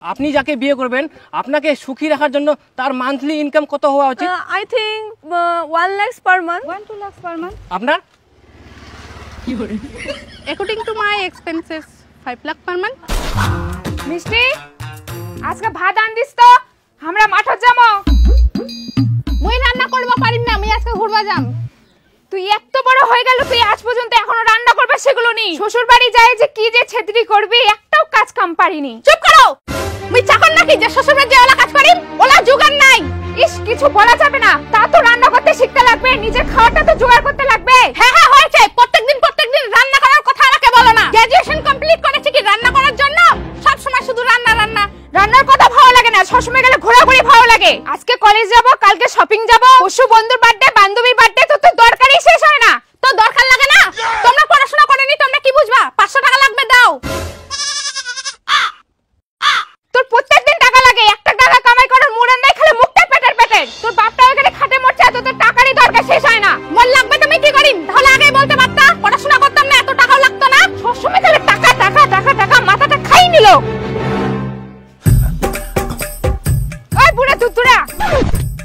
আপনি যাকে বিয়ে করবেন আপনাকে সুখী রাখার জন্য তার মান্থলি ইনকাম কত হওয়া উচিত? I think 1 lakh per month. 1-2 lakhs per month. আপনার? According to my expenses, 5 lakh per month. মিষ্টি আজকে ভাত আনদিস তো আমরা মাঠত যাবো। মুই রান্না করব পারিম না, আমি আজকে ঘুরবা যাম। তুই এত বড় হয়ে গেল তুই আজ পর্যন্ত এখনো রান্না করবে সেগুলো নেই। শ্বশুর বাড়ি যায় যে কি যে ছেত্রি করবি একটাও কাজ কাম পারিনি। চুপ করো। মুই চাকর নাকি যে শ্বশুরবাড়ি যে ওলা কাজ করিম? ওলা জোগাড় নাই। ইস কিছু বলা যাবে না, তা তো রান্না করতে শিখতে লাগবে, নিজের খাওয়াটা তো জোগাড় করতে লাগবে। হ্যাঁ হ্যাঁ হয়েছে, প্রত্যেকদিন রান্না করার কথা আমাকে বলো না। গ্র্যাজুয়েশন কমপ্লিট করেছি কি রান্না করার জন্য? সব সময় শুধু রান্না রান্না। রান্নার কথা ভালো লাগে না, সবসময় গেলে ঘোরাঘুরি ভালো লাগে। আজকে কলেজ যাব, কালকে শপিং যাব, পরশু বন্ধুর বার্থডে, বান্ধবীর বার্থডে, তো দরকারই শেষ হয় না। তো দরকার লাগে না? তোমরা পড়াশোনা করনি, তোমরা কি বুঝবা? 500 টাকা লাগবে দাও। তোর প্রত্যেকদিন টাকা লাগে, একটা টাকা কামাই করার মুড়ন নাই, খালি মুখটা পেটের পেটের। তোর বাপটা ওখানে খাটে মরছে, তো তোর টাকারই দরকার শেষ হয় না। মন লাগবে তুমি কি করিম? তাহলে আগেই বলতে পারতা, পড়াশোনা করতাম না, এত টাকাও লাগতো না। সবসময় তাহলে টাকা টাকা টাকা টাকা মাথাটা খাই নিল। ওই বুড়া দুতুরা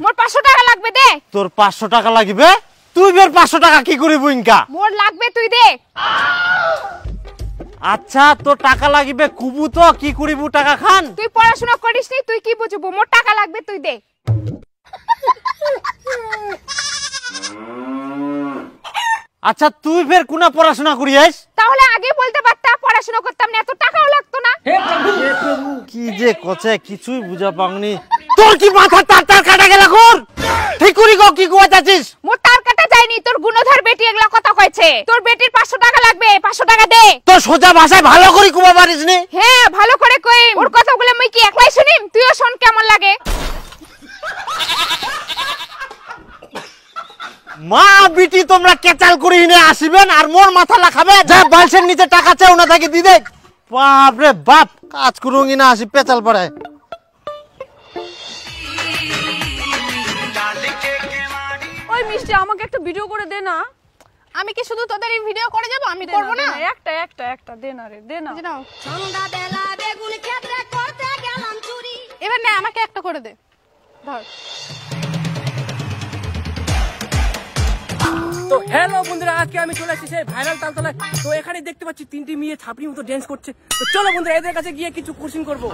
মোর 500 টাকা লাগবে দে। তোর 500 টাকা লাগবে? তুই বের 500 টাকা কি করিব ইনকা? মোর লাগবে তুই দে। আচ্ছা তোর টাকা লাগবে কুবু তো কি করিব টাকা খান? তুই পড়াশোনা করিস নি, তুই কি বুঝবো? মোর টাকা লাগবে তুই দে। আচ্ছা তুই ফের কোনা পড়াশোনা করিস? তাহলে আগে বলতে পারতা, পড়াশোনা করতাম না, এত টাকাও লাগতো না। কি যে কছে কিছুই বুঝা পাওনি। তোর কি মাথা তার কাটা গেল কর? ঠিক করি গো কি কইতাছিস? মোর টার কাটা যায়নি, তোর গুণধর বেটি এগুলা কথা কইছে। তোর বেটির 500 টাকা লাগবে, 500 টাকা দে। তোর সোজা ভাষায় ভালো করি কুবা পারিস নি? হ্যাঁ ভালো করে কই, ওর কথাগুলো মই কি একলাই শুনিম? তুইও শুন কেমন লাগে। মা বিটি তোমরা কেচাল করি নে আসিবেন আর মোর মাথা লাখাবে। যা বালসের নিচে টাকা চাও না থাকি দি দে। বাপ রে বাপ কাজ করুঙ্গি না আসি পেচাল পড়ে। ওই মিষ্টি আমাকে একটা ভিডিও করে দে না। আমি কি শুধু তোদের এই ভিডিও করে যাব? আমি করব না। একটা দে না রে, দে না। সন্ধ্যাবেলা বেগুন ক্ষেত্রে করতে গেলাম চুরি। এবার না আমাকে একটা করে দে। ধর। তো হ্যালো বন্ধুরা, আজকে আমি চলে আসছি সেই ভাইরাল তালতলায়। তো এখানে দেখতে পাচ্ছি তিনটি মেয়ে ছাপড়ির মতো ড্যান্স করছে। তো চলো বন্ধুরা এদের কাছে গিয়ে কিছু কোশ্চেন করব।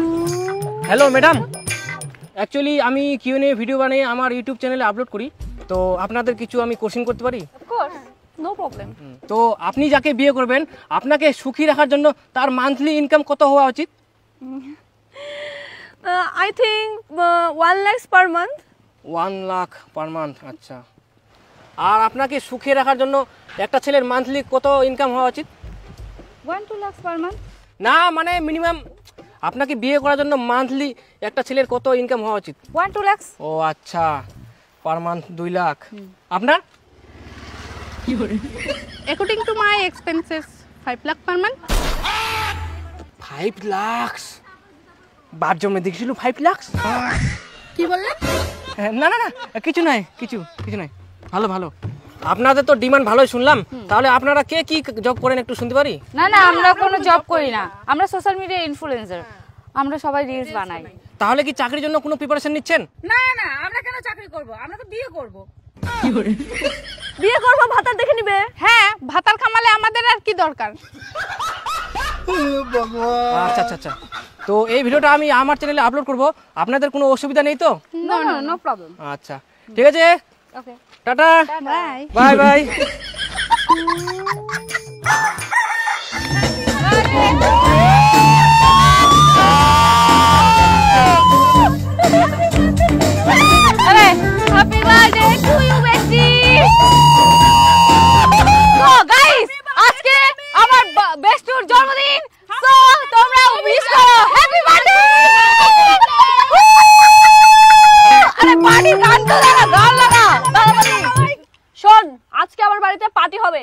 হ্যালো ম্যাডাম, অ্যাকচুয়ালি আমি কিউএনএ ভিডিও বানিয়ে আমার ইউটিউব চ্যানেলে আপলোড করি। তো আপনাদের কিছু আমি কোশ্চেন করতে পারি? Of course no problem. তো আপনি যাকে বিয়ে করবেন আপনাকে সুখী রাখার জন্য তার মান্থলি ইনকাম কত হওয়া উচিত? I think 1 lakh per month. 1 lakh per month. আচ্ছা, আর আপনাকে সুখে রাখার জন্য একটা ছেলের মান্থলি কত ইনকাম হওয়া উচিত? 1-2 lakhs per month. না মানে মিনিমাম আপনাকে বিয়ে করার জন্য মান্থলি একটা ছেলের কত ইনকাম হওয়া উচিত? 1-2 lakhs. ও আচ্ছা, পার মান্থ 2 লাখ। আপনার? According to my expenses, 5 lakh per month. 5 lakh? বাপ জমে দেখছিল 5 লাখ? কি বললেন? না না না কিছু নাই, কিছু নাই। ভালো ভালো, আপনাদের তো ডিমান্ড ভালোই শুনলাম। তাহলে আপনারা কে কি জব করেন একটু শুনতে পারি? না না আমরা কোনো জব করি না, আমরা সোশ্যাল মিডিয়া ইনফ্লুয়েন্সার, আমরা সবাই রিলস বানাই। তাহলে কি চাকরির জন্য কোনো প্রিপারেশন নিচ্ছেন? না না আমরা কেন চাকরি করব, আমরা তো বিয়ে করব। বিয়ে করব ভাতার দেখে নিবে। হ্যাঁ, ভাতার কামালে আমাদের আর কি দরকার? আচ্ছা আচ্ছা আচ্ছা, তো এই ভিডিওটা আমি আমার চ্যানেলে আপলোড করব, আপনাদের কোনো অসুবিধা নেই তো? No no no problem. আচ্ছা ঠিক আছে, okay tata bye bye bye. আরে happy birthday to you bestie. So guys আজকে আমার বেস্টুর জন্মদিন, সো তোমরা উইশ করো হ্যাপি বার্থডে। আরে পার্টি গান তো লাগা, গান লাগা তাড়াতাড়ি। শোন আজকে আমার বাড়িতে পার্টি হবে,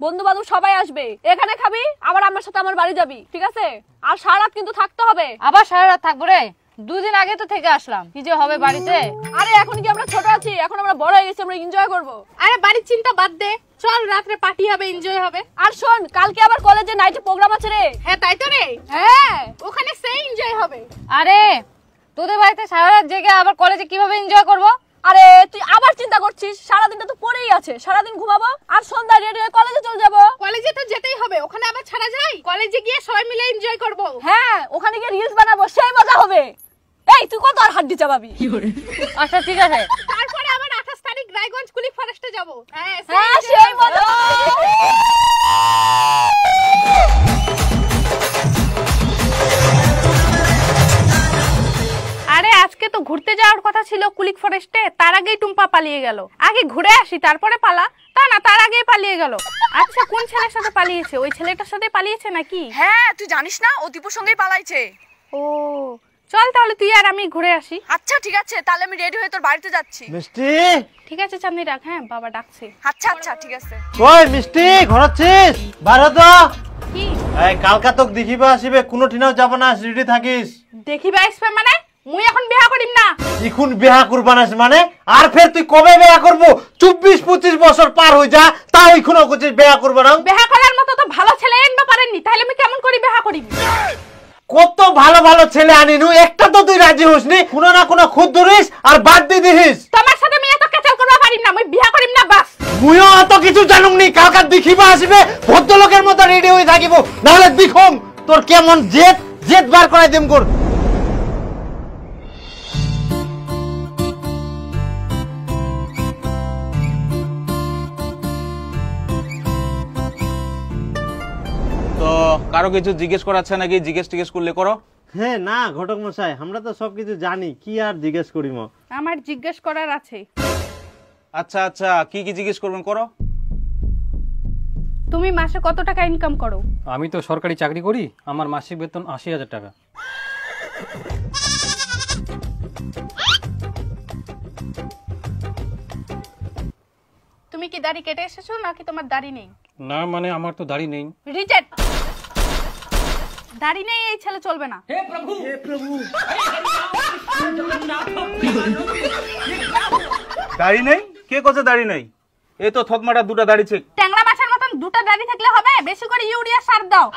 বন্ধু বান্ধব সবাই আসবে, এখানে খাবি আবার আমার সাথে আমার বাড়ি যাবি, ঠিক আছে? আর সারা রাত কিন্তু থাকতে হবে। আবার সারা রাত থাকবো রে? দুদিন আগে তো থেকে আসলাম, কি যে হবে বাড়িতে। আরে এখন কি আমরা ছোট আছি? এখন আমরা বড় হয়ে গেছি, আমরা এনজয় করব। আরে বাড়ির চিন্তা বাদ দে, চল রাত্রে পার্টি হবে, এনজয় হবে। আর শোন, কালকে আবার কলেজে নাইটে প্রোগ্রাম আছে রে। হ্যাঁ তাই তো রে, হ্যাঁ, ওখানে সেই এনজয় হবে। আরে তোদের বাড়িতে সারা রাত জেগে আবার কলেজে কিভাবে এনজয় করব? আরে তুই আবার চিন্তা করছিস? সারাদিনটা তো পড়েই আছে, সারাদিন ঘুমাবো আর সন্ধ্যায় রেডি হয়ে কলেজে চলে যাবো। কলেজে তো যেতেই হবে, ওখানে আবার ছাড়া যায়? কলেজে গিয়ে সবাই মিলে এনজয় করব। হ্যাঁ, ওখানে গিয়ে রিলস বানাবো, সেই মজা হবে। এই তুই কত আর হাড্ডি চাবাবি? আচ্ছা ঠিক আছে। তারপরে আবার 28 তারিখ রায়গঞ্জ কুলিক ফরেস্টে যাব। হ্যাঁ হ্যাঁ, সেই মজা। আরে আজকে তো ঘুরতে যাওয়ার কথা ছিল কুলিক ফরেস্টে, তার আগেই টুম্পা পালিয়ে গেল। আগে ঘুরে আসি তারপরে পালা, তা না তার আগেই পালিয়ে গেল। আচ্ছা কোন ছেলের সাথে পালিয়েছে? ওই ছেলেটার সাথে পালিয়েছে নাকি? হ্যাঁ, তুই জানিস না ও দীপুর সঙ্গেই পালাইছে। ও চল তাহলে তুই আর আমি ঘুরে আসি। আচ্ছা ঠিক আছে, তাহলে আমি রেডি হয়ে তোর বাড়িতে যাচ্ছি। মিষ্টি, ঠিক আছে চাঁদনি রাখ, হ্যাঁ বাবা ডাকছে। আচ্ছা আচ্ছা ঠিক আছে। কই মিষ্টি, ঘর আছিস? বাইরে তো। কি এই কালকা তোক দেখিবা আসিবে, কোনো ঠিনাও যাব না, রেডি থাকিস। দেখিবা আসবে মানে? মুই এখন বিয়া করিম না। এখন বিয়া করবা না মানে? আর ফের তুই কবে বিয়া করবো? 24-25 বছর পার হয়ে যা, তাও এখনো করছিস বিয়া করবা না? বিয়া করার মতো তো ভালো ছেলে আনবা পারেননি, তাহলে আমি কেমন করে বিয়া করিম? কত ভালো ভালো ছেলে আনিনু, একটা তো তুই রাজি হসনি। কোনো না কোনো খুদ ধরিস আর বাদ দিয়ে দিস। তোমার সাথে আমি এত কেচাল করবা পারিম না, আমি বিয়া করিম না বাস। মুইও অত কিছু জানুমনি, কালকা দেখিবা আসবে ভদ্রলোকের মতো রেডি হয়ে থাকিব, নাহলে দেখুম তোর কেমন জেদ জেদ বার করাই দেম কর। তো কারো কিছু জিজ্ঞেস করাচ্ছে নাকি? জিজ্ঞেস টিজ্ঞেস করলে করো। হ্যাঁ না ঘটক মশাই, আমরা তো সবকিছু জানি, কি আর জিজ্ঞেস করিম। আমার জিজ্ঞেস করার আছে। আচ্ছা আচ্ছা, কি কি জিজ্ঞেস করবেন করো। তুমি মাসে কত টাকা ইনকাম করো? আমি তো সরকারি চাকরি করি, আমার মাসিক বেতন 80,000 টাকা। তুমি কি দাড়ি কেটে এসেছো নাকি তোমার দাড়ি নেই? না মানে আমার তো দাড়ি নেই। রিজেক্ট। দাড়ি নেই এই ছেলে চলবে না। দাড়ি নেই? কে কোথায় দাড়ি নেই? এই তো থতমাটা দুটো দাড়ি ছে। ট্যাংরা মাছের মতন দুটো দাড়ি থাকলে হবে? বেশি করে ইউরিয়া সার দাও,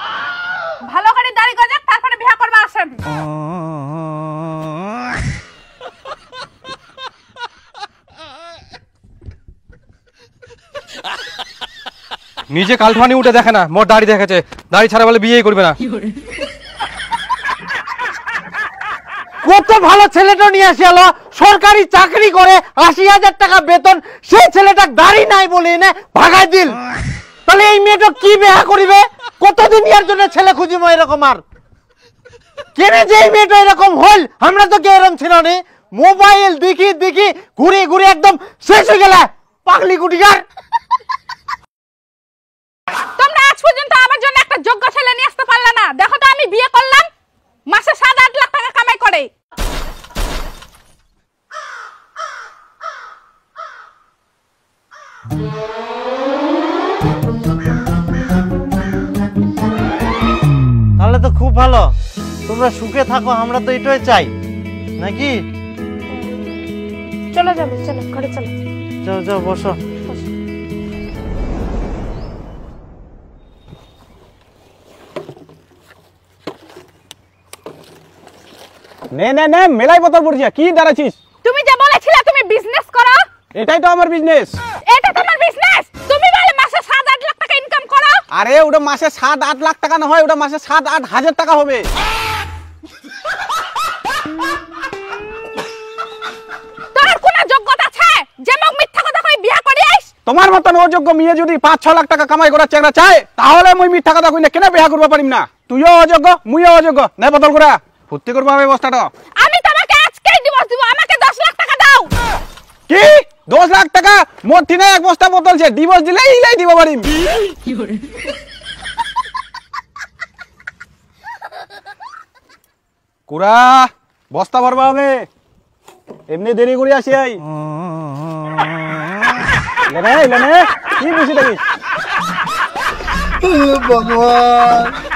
ভালো করে দাড়ি গজাক, তারপরে বিয়া করবা আসেন। নিজে কালঠানি উঠে দেখে না, মোর দাড়ি দেখেছে, দাড়ি ছাড়া বলে বিয়েই করবে না। কত ভালো ছেলেটা নিয়ে আসি আলো, সরকারি চাকরি করে 80,000 টাকা বেতন, সেই ছেলেটা দাড়ি নাই বলে এনে ভাগাই দিল। তাহলে এই মেয়েটা কি বিয়া করিবে? কতদিন ইয়ার জন্য ছেলে খুঁজিব এরকম? আর কেন যে এই মেয়েটা এরকম হল? আমরা তো কেউ এরকম ছিল না। মোবাইল দেখি দেখি ঘুরে ঘুরে একদম শেষ হয়ে গেল, পাগলি গুটিকার। তোমরা আজ পর্যন্ত আমার জন্য একটা যোগ্য ছেলে নিয়ে আসতে পারলে না। দেখো তো আমি বিয়ে করলাম, মাসে 7-8 লাখ টাকা কামাই করে। তাহলে তো খুব ভালো, তোমরা সুখে থাকো, আমরা তো এটাই চাই নাকি? চলে যাবে, চলো ঘরে চলো। যাও যাও বসো। নে নে নে, মেলাই বতর পড়ছিস, কি দাঁড়াছিস? তুমি যে বলেছিলে তুমি বিজনেস করো, এটাই তো আমার বিজনেস। এটা তোমার বিজনেস? তুমি বলে মাসে 7-8 লাখ টাকা ইনকাম করো। আরে ওটা মাসে 7-8 লাখ টাকা না হয়, ওটা মাসে 7-8 হাজার টাকা হবে। তোর কোন যোগ্যতা আছে যে মোক মিথ্যা কথা কই বিয়া করিস? তোমার মতন অযোগ্য মেয়ে যদি 5-6 লাখ টাকা কামাই করার চেষ্টা চায়, তাহলে মুই মিথ্যা কথা কই না কেন বিয়া করবা পারিম না? তুইও অযোগ্য, মুইও অযোগ্য। নে বদল করা ফুর্তি করবা ব্যবস্থাটা। আমি তোমাকে আজকেই ডিভোর্স দিব, আমাকে 10 লাখ টাকা দাও। কি 10 লাখ টাকা? মোর তিনে এক বস্তা বোতল ছে, ডিভোর্স দিলে ইলাই দিব পারিম। কুড়া বস্তা ভরবা হবে, এমনি দেরি করে আসি। আই লেনে লেনে, কি বুঝি থাকিস? ভগবান।